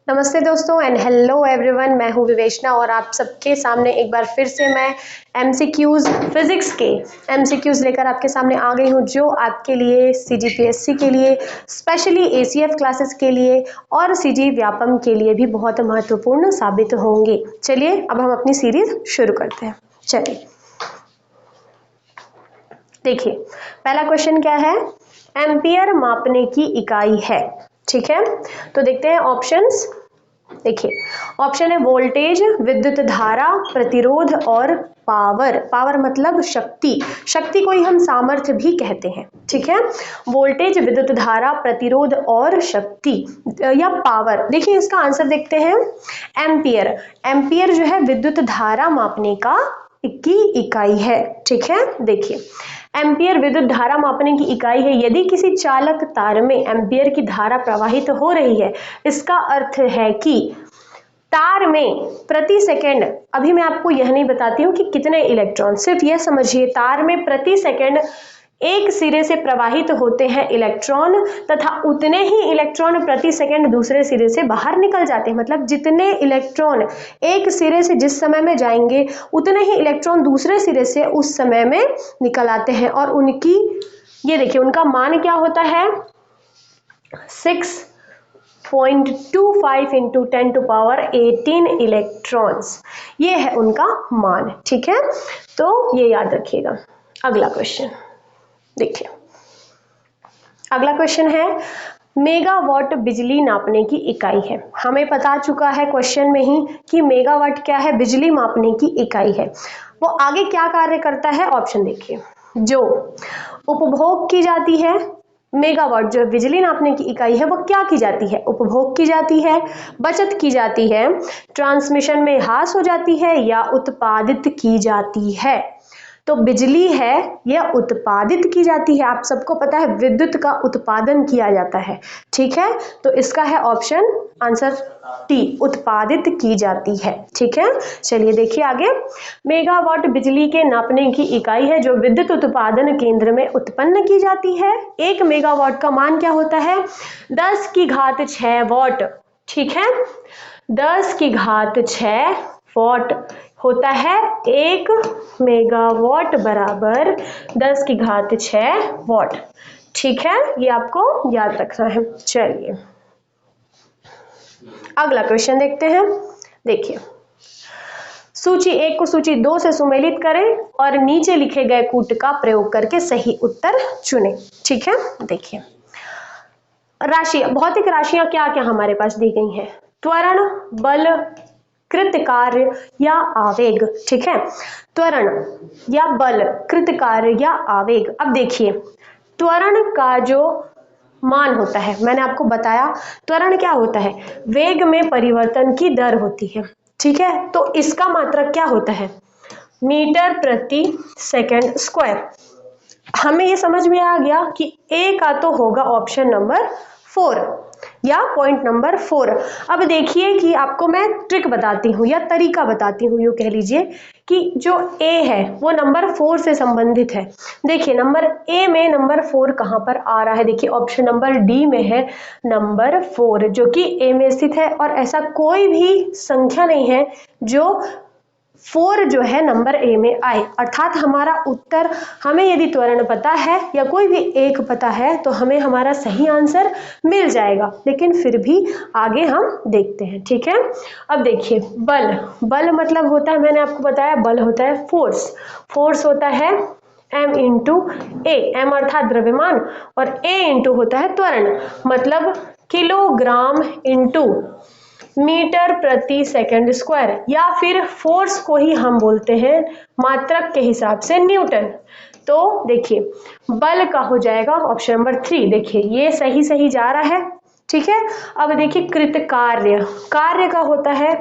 नमस्ते दोस्तों and hello everyone, मैं हूं विवेशना और आप सबके सामने एक बार फिर से मैं एमसीक्यूज फिजिक्स के एमसीक्यूज लेकर आपके सामने आ गई हूं, जो आपके लिए सीजीपीएससी के लिए, स्पेशली एसीएफ क्लासेस के लिए और सीजी व्यापम के लिए भी बहुत महत्वपूर्ण साबित होंगे। चलिए अब हम अपनी सीरीज शुरू करते हैं। चलिए देखिए, पहला क्वेश्चन क्या है? एम्पियर मापने की इकाई है। ठीक है, तो देखते हैं ऑप्शंस। देखिए, ऑप्शन है वोल्टेज, विद्युत धारा, प्रतिरोध और पावर। पावर मतलब शक्ति, शक्ति को ही हम सामर्थ्य भी कहते हैं। ठीक है, वोल्टेज, विद्युत धारा, प्रतिरोध और शक्ति या पावर। देखिए इसका आंसर देखते हैं। एम्पियर, एम्पियर जो है विद्युत धारा मापने की इकाई है। ठीक है, देखिए एम्पियर विद्युत धारा मापने की इकाई है। यदि किसी चालक तार में एम्पियर की धारा प्रवाहित हो रही है, इसका अर्थ है कि तार में प्रति सेकंड, अभी मैं आपको यह नहीं बताती हूं कि कितने इलेक्ट्रॉन, सिर्फ यह समझिए तार में प्रति सेकंड एक सिरे से प्रवाहित होते हैं इलेक्ट्रॉन तथा उतने ही इलेक्ट्रॉन प्रति सेकंड दूसरे सिरे से बाहर निकल जाते हैं। मतलब जितने इलेक्ट्रॉन एक सिरे से जिस समय में जाएंगे, उतने ही इलेक्ट्रॉन दूसरे सिरे से उस समय में निकल आते हैं। और उनकी ये देखिए, उनका मान क्या होता है? 6.25 इंटू 10⁻18 इलेक्ट्रॉन्स, ये है उनका मान। ठीक है, तो ये याद रखिएगा। अगला क्वेश्चन देखिए, अगला क्वेश्चन है मेगावाट बिजली नापने की इकाई है। हमें पता चुका है क्वेश्चन में ही कि मेगावाट क्या है, बिजली मापने की इकाई है। वो आगे क्या कार्य करता है? ऑप्शन देखिए, जो उपभोग की जाती है, मेगावाट जो बिजली नापने की इकाई है वो क्या की जाती है? उपभोग की जाती है, बचत की जाती है, ट्रांसमिशन में ह्रास हो जाती है या उत्पादित की जाती है। तो बिजली है यह उत्पादित की जाती है। आप सबको पता है विद्युत का उत्पादन किया जाता है। ठीक है, तो इसका है ऑप्शन आंसर टी, उत्पादित की जाती है। ठीक है, चलिए देखिए आगे। मेगावाट बिजली के नापने की इकाई है जो विद्युत उत्पादन केंद्र में उत्पन्न की जाती है। 1 मेगावाट का मान क्या होता है? 10⁻6 वाट। ठीक है, 10⁻6 वाट होता है 1 मेगावाट बराबर 10⁻6 वाट। ठीक है, ये आपको याद रखना है। चलिए अगला क्वेश्चन देखते हैं। देखिए, सूची 1 को सूची 2 से सुमेलित करें और नीचे लिखे गए कूट का प्रयोग करके सही उत्तर चुनें। ठीक है, देखिए राशि, भौतिक राशियां क्या क्या हमारे पास दी गई हैं? त्वरण, बल, कृत कार्य या आवेग। ठीक है, त्वरण या बल, कृत कार्य या आवेग। अब देखिए, त्वरण का जो मान होता है, मैंने आपको बताया त्वरण क्या होता है? वेग में परिवर्तन की दर होती है। ठीक है, तो इसका मात्रक क्या होता है? मीटर प्रति सेकंड स्क्वायर। हमें ये समझ में आ गया कि ए का तो होगा ऑप्शन नंबर 4 या पॉइंट नंबर 4। अब देखिए कि आपको मैं ट्रिक बताती हूँ या तरीका बताती हूँ, यूँ कह लीजिए कि जो ए है वो नंबर 4 से संबंधित है। देखिए नंबर ए में नंबर 4 कहाँ पर आ रहा है? देखिए ऑप्शन नंबर डी में है नंबर 4, जो कि ए में स्थित है। और ऐसा कोई भी संख्या नहीं है जो 4 जो है नंबर ए में आए। अर्थात हमारा उत्तर, हमें यदि त्वरण पता है या कोई भी एक पता है तो हमें हमारा सही आंसर मिल जाएगा। लेकिन फिर भी आगे हम देखते हैं। ठीक है, अब देखिए बल, बल मतलब होता है, मैंने आपको बताया बल होता है फोर्स। फोर्स होता है m इंटू ए, एम अर्थात द्रव्यमान और a इंटू होता है त्वरण, मतलब किलोग्राम इंटू मीटर प्रति सेकंड स्क्वायर, या फिर फोर्स को ही हम बोलते हैं मात्रक के हिसाब से न्यूटन। तो देखिए बल का हो जाएगा ऑप्शन नंबर 3। देखिए ये सही सही जा रहा है। ठीक है, अब देखिए कृत कार्य, कार्य का होता है,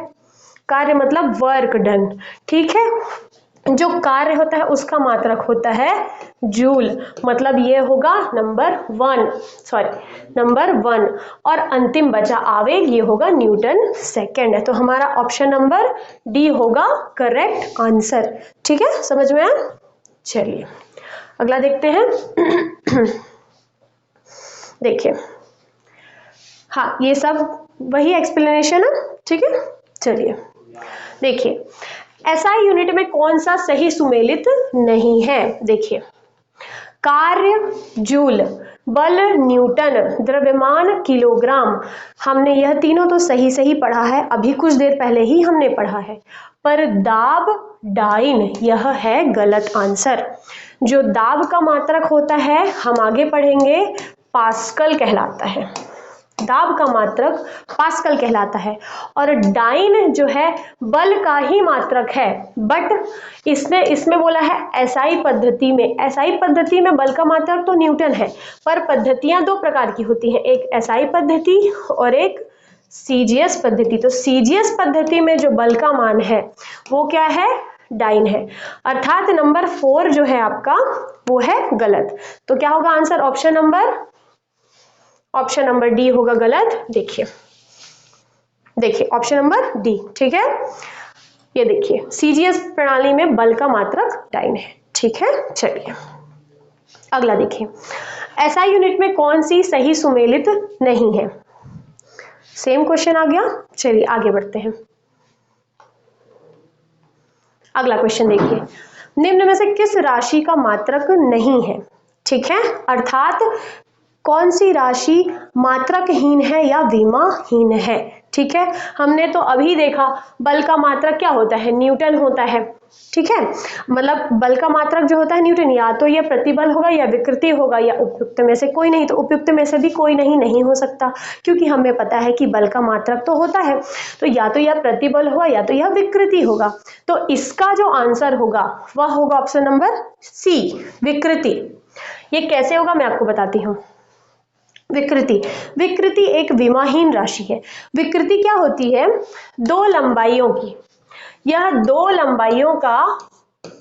कार्य मतलब वर्क डन। ठीक है, जो कार्य होता है उसका मात्रक होता है जूल, मतलब ये होगा नंबर 1। और अंतिम बचा आवेग, ये होगा न्यूटन सेकेंड। तो हमारा ऑप्शन नंबर डी होगा करेक्ट आंसर। ठीक है, समझ में आया? चलिए अगला देखते हैं। देखिए हाँ, ये सब वही एक्सप्लेनेशन है, ठीक है। चलिए देखिए, एसआई यूनिट में कौन सा सही सुमेलित नहीं है। देखिए, कार्य जूल, बल न्यूटन, द्रव्यमान किलोग्राम, हमने यह तीनों तो सही सही पढ़ा है, अभी कुछ देर पहले ही हमने पढ़ा है। पर दाब डाइन, यह है गलत आंसर। जो दाब का मात्रक होता है, हम आगे पढ़ेंगे, पास्कल कहलाता है। दाब का मात्रक पास्कल कहलाता है। और डाइन जो है बल का ही मात्रक है, बट इसमें बोला है एसआई पद्धति में। एसआई पद्धति में बल का मात्रक तो न्यूटन है, पर पद्धतियां दो प्रकार की होती हैं, एक एसआई पद्धति और एक सीजीएस पद्धति। तो सीजीएस पद्धति में जो बल का मान है वो क्या है, डाइन है। अर्थात नंबर 4 जो है आपका वो है गलत। तो क्या होगा आंसर, ऑप्शन नंबर डी होगा गलत। देखिए ऑप्शन नंबर डी, ठीक है। ये देखिए, सीजीएस प्रणाली में बल का मात्रक डाइन है, ठीक है। चलिए अगला देखिए, एसआई यूनिट में कौन सी सही सुमेलित नहीं है। सेम क्वेश्चन आ गया। चलिए आगे बढ़ते हैं। अगला क्वेश्चन देखिए, निम्न में से किस राशि का मात्रक नहीं है, ठीक है। अर्थात कौन सी राशि मात्रकहीन है या विमाहीन है, ठीक है। हमने तो अभी देखा बल का मात्रक क्या होता है, न्यूटन होता है, ठीक है। मतलब बल का मात्रक जो होता है न्यूटन, या तो यह प्रतिबल होगा या विकृति होगा या उपयुक्त में से कोई नहीं। तो उपयुक्त में से भी कोई नहीं हो सकता, क्योंकि हमें पता है कि बल का मात्रक तो होता है, तो या तो यह प्रतिबल होगा या तो यह विकृति होगा। तो इसका जो आंसर होगा वह होगा ऑप्शन नंबर सी, विकृति। ये कैसे होगा मैं आपको बताती हूँ। विकृति एक विमाहीन राशि है। विकृति क्या होती है, दो लंबाइयों की, यह दो लंबाइयों का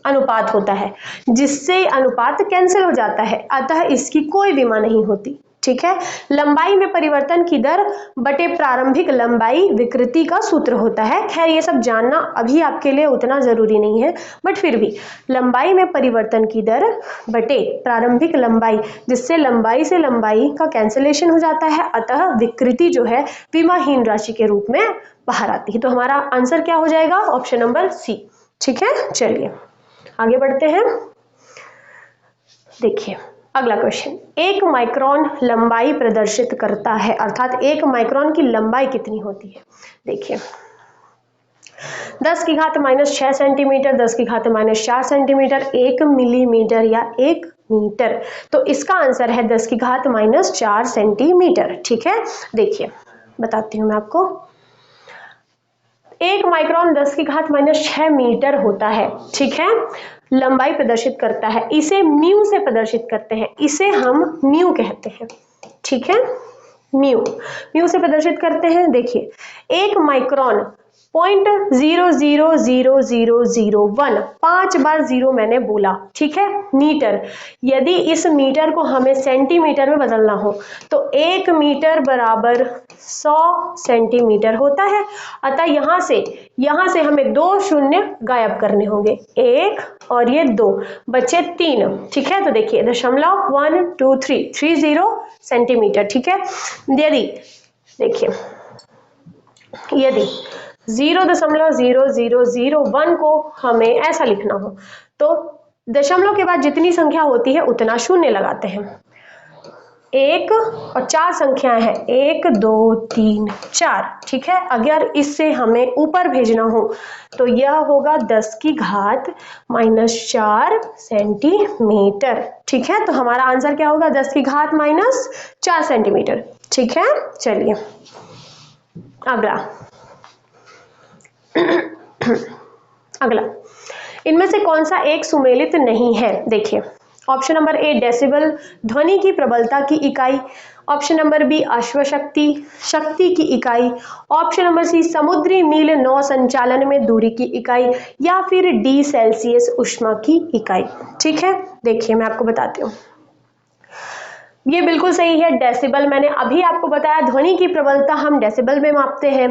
अनुपात होता है, जिससे अनुपात कैंसिल हो जाता है, अतः इसकी कोई विमा नहीं होती, ठीक है। लंबाई में परिवर्तन की दर बटे प्रारंभिक लंबाई विकृति का सूत्र होता है। खैर ये सब जानना अभी आपके लिए उतना जरूरी नहीं है, बट फिर भी लंबाई में परिवर्तन की दर बटे प्रारंभिक लंबाई, जिससे लंबाई से लंबाई का कैंसिलेशन हो जाता है, अतः विकृति जो है विमाहीन राशि के रूप में बाहर आती है। तो हमारा आंसर क्या हो जाएगा, ऑप्शन नंबर सी, ठीक है। चलिए आगे बढ़ते हैं। देखिए अगला क्वेश्चन, 1 माइक्रोन लंबाई प्रदर्शित करता है, अर्थात 1 माइक्रोन की लंबाई कितनी होती है। देखिए 10 की घात -6 सेंटीमीटर, 10 की घात -4 सेंटीमीटर, 1 मिलीमीटर या 1 मीटर। तो इसका आंसर है 10 की घात -4 सेंटीमीटर, ठीक है। देखिए बताती हूँ मैं आपको, 1 माइक्रोन 10 की घात -6 मीटर होता है, ठीक है। लंबाई प्रदर्शित करता है, इसे म्यू से प्रदर्शित करते हैं, इसे हम म्यू कहते हैं, ठीक है। म्यू से प्रदर्शित करते हैं। देखिए 1 माइक्रोन 0.00001, 5 बार जीरो मैंने बोला, ठीक है, मीटर। यदि इस मीटर को हमें सेंटीमीटर में बदलना हो तो 1 मीटर बराबर 100 सेंटीमीटर होता है। अतः यहां से हमें 2 शून्य गायब करने होंगे, 1 और ये 2 बचे 3, ठीक है। तो देखिए 0.12330 सेंटीमीटर, ठीक है। यदि 0.0001 को हमें ऐसा लिखना हो तो दशमलव के बाद जितनी संख्या होती है उतना शून्य लगाते हैं। 1 और 4 संख्याएं हैं, 1 2 3 4, ठीक है। अगर इससे हमें ऊपर भेजना हो तो यह होगा 10 की घात -4 सेंटीमीटर, ठीक है। तो हमारा आंसर क्या होगा, 10 की घात -4 सेंटीमीटर, ठीक है। चलिए अगला, इनमें से कौन सा एक सुमेलित नहीं है। देखिए ऑप्शन नंबर ए डेसिबल, ध्वनि की प्रबलता की इकाई। ऑप्शन नंबर बी अश्वशक्ति, शक्ति की इकाई। ऑप्शन नंबर सी समुद्री मील नौ संचालन में दूरी की इकाई, या फिर डी सेल्सियस ऊष्मा की इकाई, ठीक है। देखिए मैं आपको बताती हूँ, ये बिल्कुल सही है, डेसिबल। मैंने अभी आपको बताया ध्वनि की प्रबलता हम डेसिबल में मापते हैं,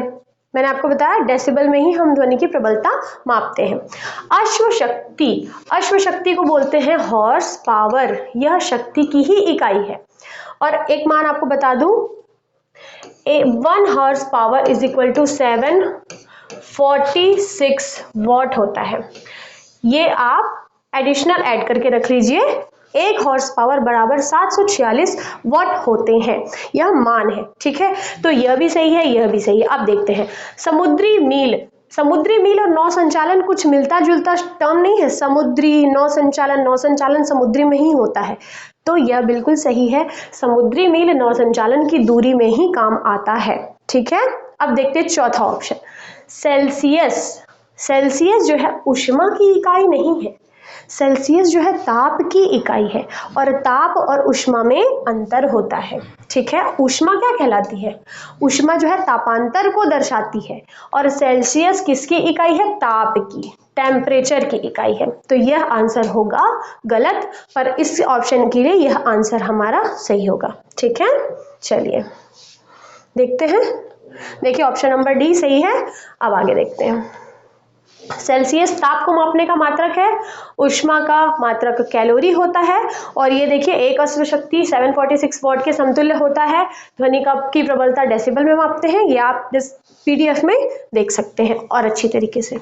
मैंने आपको बताया डेसिबल में ही हम ध्वनि की प्रबलता मापते हैं। अश्वशक्ति को बोलते हैं हॉर्स पावर, यह शक्ति की ही इकाई है। और एक मान आपको बता दूं, 1 horse power is equal to 746 watt होता है। ये आप एडिशनल ऐड करके रख लीजिए। 1 हॉर्स पावर बराबर 746 वॉट होते हैं, यह मान है। ठीक है, तो यह भी सही है, यह भी सही है। अब देखते हैं समुद्री मील और नौ संचालन कुछ मिलता जुलता टर्म नहीं है। समुद्री नौ संचालन समुद्री में ही होता है, तो यह बिल्कुल सही है। समुद्री मील नौ संचालन की दूरी में ही काम आता है। ठीक है, अब देखते हैं चौथा ऑप्शन, सेल्सियस जो है उष्मा की इकाई नहीं है। सेल्सियस जो है ताप की इकाई है, और ताप और उष्मा में अंतर होता है। ठीक है, उष्मा क्या कहलाती है? उष्मा जो है तापांतर को दर्शाती है, और सेल्सियस किसकी इकाई है? ताप की, टेम्परेचर की इकाई है। तो यह आंसर होगा गलत, पर इस ऑप्शन के लिए यह आंसर हमारा सही होगा। ठीक है, चलिए देखते हैं। देखिए ऑप्शन नंबर डी सही है। अब आगे देखते हैं। सेल्सियस ताप को मापने का मात्रक है, उष्मा का मात्रक कैलोरी होता है, और ये देखिए एक अश्व शक्ति 746 वॉट के समतुल्य होता है। ध्वनि की प्रबलता डेसिबल में मापते हैं, ये आप इस पीडीएफ में देख सकते हैं और अच्छी तरीके से।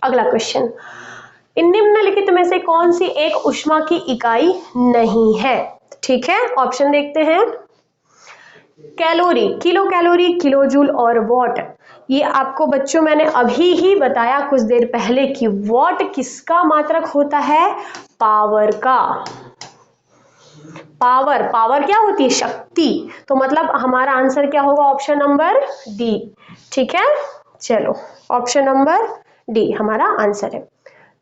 अगला क्वेश्चन, निम्नलिखित में से कौन सी एक उष्मा की इकाई नहीं है? ठीक है, ऑप्शन देखते हैं। Calorie, kilo calorie, kilo joule और वॉट। ये आपको बच्चों मैंने अभी ही बताया कुछ देर पहले कि वॉट किसका मात्रक होता है? पावर का। पावर क्या होती है? शक्ति। तो मतलब हमारा आंसर क्या होगा? Option number D. ठीक है, चलो ऑप्शन नंबर डी हमारा आंसर है।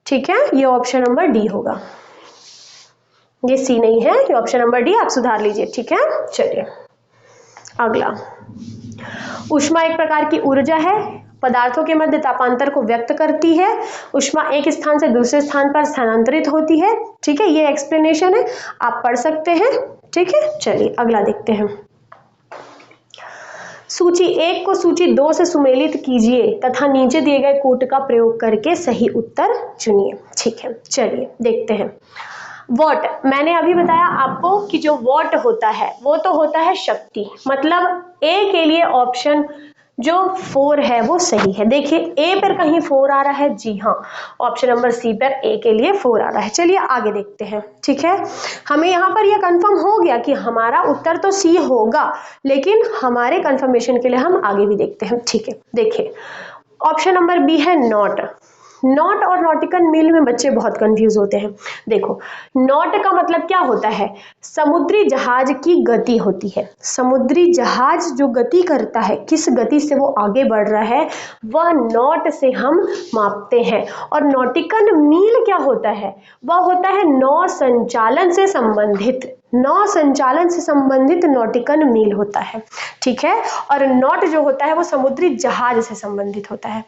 ठीक है, ये ऑप्शन नंबर डी होगा, ये सी नहीं है, ये ऑप्शन नंबर डी, आप सुधार लीजिए। ठीक है, चलिए अगला, उष्मा एक प्रकार की ऊर्जा है, पदार्थों के मध्य तापांतर को व्यक्त करती है। उष्मा एक स्थान से दूसरे स्थान पर स्थानांतरित होती है। ठीक है, ये एक्सप्लेनेशन है, आप पढ़ सकते हैं। ठीक है, चलिए अगला देखते हैं। सूची 1 को सूची 2 से सुमेलित कीजिए तथा नीचे दिए गए कूट का प्रयोग करके सही उत्तर चुनिए। ठीक है, चलिए देखते हैं। वॉट, मैंने अभी बताया आपको कि जो वॉट होता है वो तो होता है शक्ति, मतलब ए के लिए ऑप्शन जो 4 है वो सही है। देखिए ए पर कहीं 4 आ रहा है, जी हाँ, ऑप्शन नंबर सी पर ए के लिए 4 आ रहा है। चलिए आगे देखते हैं। ठीक है, हमें यहाँ पर यह कंफर्म हो गया कि हमारा उत्तर तो सी होगा, लेकिन हमारे कंफर्मेशन के लिए हम आगे भी देखते हैं। ठीक है, देखिए ऑप्शन नंबर बी है नॉट। नॉट और नॉटिकल मील में बच्चे बहुत कंफ्यूज होते हैं। देखो नॉट का मतलब क्या होता है? समुद्री जहाज की गति होती है। समुद्री जहाज जो गति करता है, किस गति से वो आगे बढ़ रहा है, वह नॉट से हम मापते हैं। और नॉटिकल मील क्या होता है? वह होता है नौ संचालन से संबंधित, नौ संचालन से संबंधित नॉटिकल मील होता है। ठीक है, और नॉट जो होता है वो समुद्री जहाज से संबंधित होता है।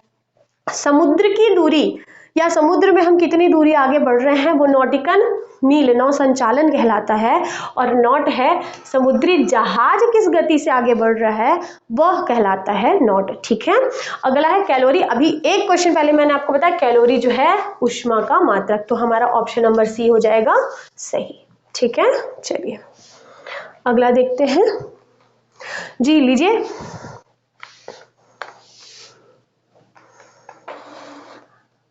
समुद्र की दूरी या समुद्र में हम कितनी दूरी आगे बढ़ रहे हैं वो नॉटिकल मील, नौ संचालन कहलाता है। और नॉट है समुद्री जहाज किस गति से आगे बढ़ रहा है, वह कहलाता है नॉट। ठीक है, अगला है कैलोरी। अभी एक क्वेश्चन पहले मैंने आपको बताया कैलोरी जो है उष्मा का मात्रक, तो हमारा ऑप्शन नंबर सी हो जाएगा सही। ठीक है, चलिए अगला देखते हैं। जी लीजिए,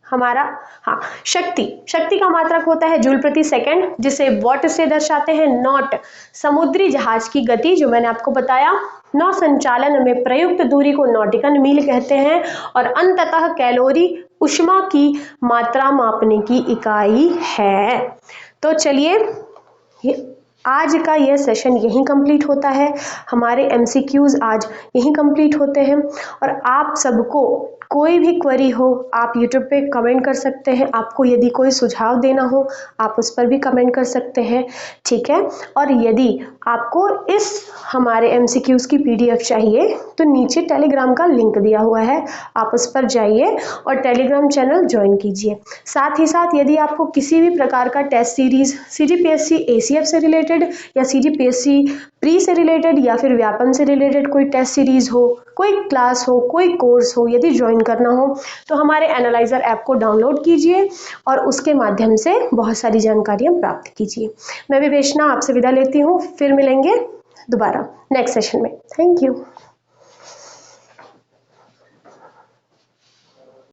हमारा हाँ, शक्ति का मात्रक होता है जूल प्रति सेकंड, जिसे वॉट से दर्शाते हैं। नॉट समुद्री जहाज की गति, जो मैंने आपको बताया। नौ संचालन में प्रयुक्त दूरी को नॉटिकल मील कहते हैं। और अंततः कैलोरी उष्मा की मात्रा मापने की इकाई है। तो चलिए आज का यह सेशन यहीं कंप्लीट होता है, हमारे एमसीक्यूज आज यहीं कंप्लीट होते हैं। और आप सबको कोई भी क्वेरी हो आप यूट्यूब पे कमेंट कर सकते हैं। आपको यदि कोई सुझाव देना हो आप उस पर भी कमेंट कर सकते हैं। ठीक है, और यदि आपको इस हमारे एमसीक्यूज की पीडीएफ चाहिए तो नीचे टेलीग्राम का लिंक दिया हुआ है, आप उस पर जाइए और टेलीग्राम चैनल ज्वाइन कीजिए। साथ ही साथ यदि आपको किसी भी प्रकार का टेस्ट सीरीज सीजीपीएससी एसीएफ से रिलेटेड या सीजीपीएससी प्री से रिलेटेड या फिर व्यापम से रिलेटेड कोई टेस्ट सीरीज हो, कोई क्लास हो, कोई कोर्स हो, यदि ज्वाइन करना हो तो हमारे एनालाइजर ऐप को डाउनलोड कीजिए और उसके माध्यम से बहुत सारी जानकारियां प्राप्त कीजिए। मैं विवेशना आपसे विदा लेती हूँ, फिर मिलेंगे दोबारा नेक्स्ट सेशन में। Thank you.